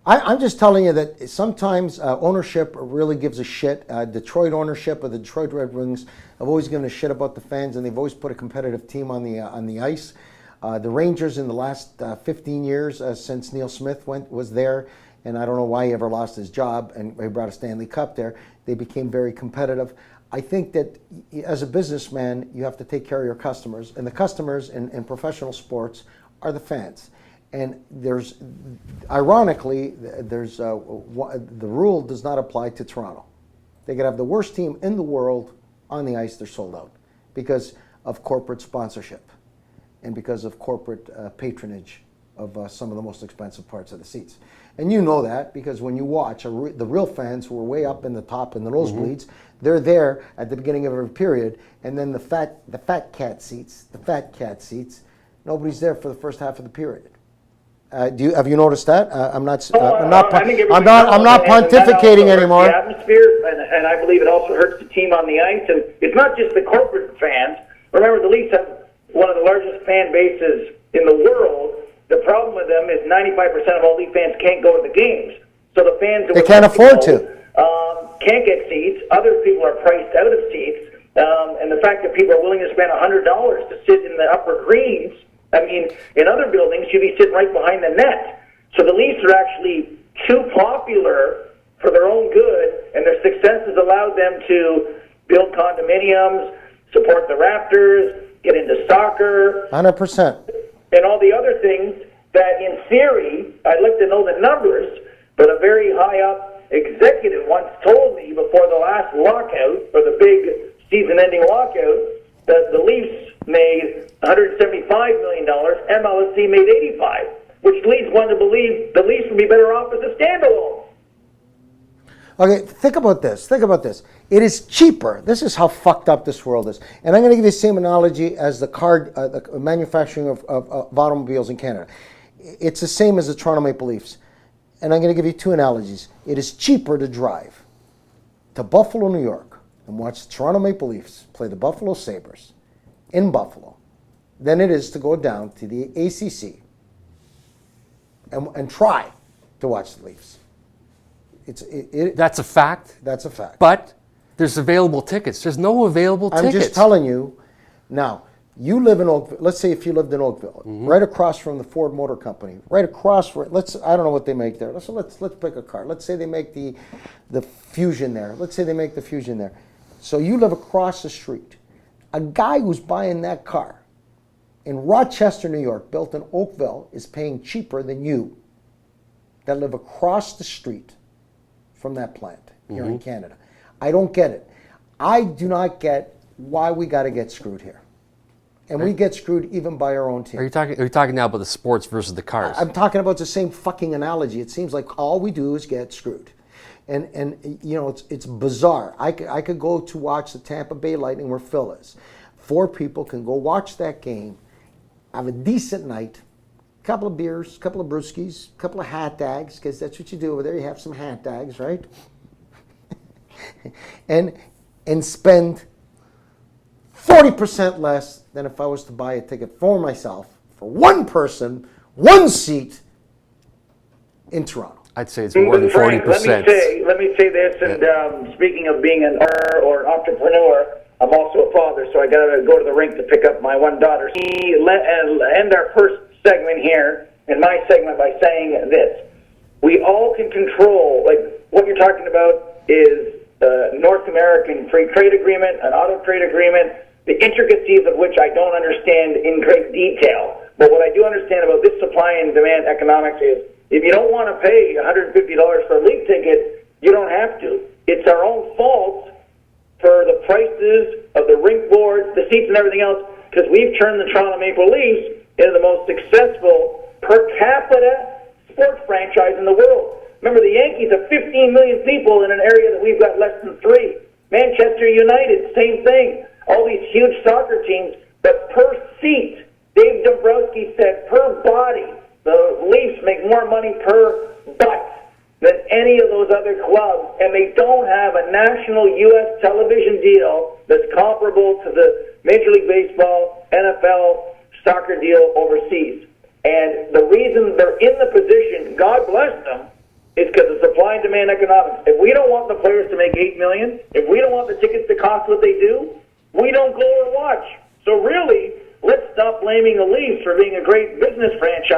I'm just telling you that sometimes ownership really gives a shit. Detroit ownership of the Detroit Red Wings have always given a shit about the fans, and they've always put a competitive team on the ice. The Rangers in the last 15 years since Neil Smith was there, and I don't know why he ever lost his job, and he brought a Stanley Cup there. They became very competitive. I think that as a businessman, you have to take care of your customers, and the customers in professional sports are the fans. And ironically, the rule does not apply to Toronto. They could have the worst team in the world on the ice, they're sold out because of corporate sponsorship and because of corporate patronage of some of the most expensive parts of the seats. And you know that because when you watch the real fans who are way up in the top in the nosebleeds, they're there at the beginning of every period, and then the fat cat seats, nobody's there for the first half of the period. Have you noticed that? I'm not pontificating anymore. The atmosphere, and I believe it also hurts the team on the ice. And it's not just the corporate fans. Remember, the Leafs have one of the largest fan bases in the world. The problem with them is 95% of all Leaf fans can't go to the games. So the fans they can't afford to. Can't get seats. Other people are priced out of seats. And the fact that people are willing to spend $100 to sit in the upper greens. I mean, in other buildings, you'd be sitting right behind the net. So the Leafs are actually too popular for their own good, and their success has allowed them to build condominiums, support the Raptors, get into soccer. 100%. And all the other things that, in theory, I'd like to know the numbers, but a very high-up executive once told me before the last lockout, or the big season-ending lockout, that the Leafs made $175 million, MLSE made $85, which leads one to believe the Leafs would be better off as a standalone. Okay, think about this. It is cheaper. This is how fucked up this world is. And I'm going to give you the same analogy as the manufacturing of automobiles in Canada. It's the same as the Toronto Maple Leafs. And I'm going to give you two analogies. It is cheaper to drive to Buffalo, New York, and watch the Toronto Maple Leafs play the Buffalo Sabres in Buffalo than it is to go down to the ACC and try to watch the Leafs. That's a fact. That's a fact. But there's available tickets. There's no available tickets. I'm just telling you. Now, you live in Oakville. Let's say if you lived in Oakville, right across from the Ford Motor Company, right across from, I don't know what they make there. Let's pick a car. Let's say they make the Fusion there. So you live across the street. A guy who's buying that car in Rochester, New York, built in Oakville, is paying cheaper than you that live across the street from that plant here in Canada. I don't get it. I do not get why we got to get screwed here. And we get screwed even by our own team. Are you talking now about the sports versus the cars? I'm talking about the same fucking analogy. It seems like all we do is get screwed. And you know, it's bizarre. I could go to watch the Tampa Bay Lightning where Phil is. 4 people can go watch that game, have a decent night, couple of beers, couple of brewskis, couple of hat tags, because that's what you do over there. You have some hat tags, right? and spend 40% less than if I was to buy a ticket for myself, for one person, one seat in Toronto. I'd say it's more than 40%. Let me say this, and speaking of being an owner or an entrepreneur, I'm also a father, so I got to go to the rink to pick up my one daughter. End our first segment here, in my segment, by saying this. We all can control, like what you're talking about is North American free trade agreement, an auto trade agreement, the intricacies of which I don't understand in great detail. But what I do understand about this supply and demand economics is if you don't want to pay $150 for a league ticket, you don't have to. It's our own fault for the prices of the rink boards, the seats, and everything else, because we've turned the Toronto Maple Leafs into the most successful per capita sports franchise in the world. Remember, the Yankees have 15 million people in an area that we've got less than 3. Manchester United, same thing. All these huge soccer teams, but per seat, Dave Dombrowski said per body, the Leafs make more money per butt than any of those other clubs, and they don't have a national U.S. television deal that's comparable to the Major League Baseball, NFL, soccer deal overseas. And the reason they're in the position, God bless them, supply and demand economics. If we don't want the players to make $8 million, if we don't want the tickets to cost what they do, we don't go or watch. So really, let's stop blaming the Leafs for being a great business franchise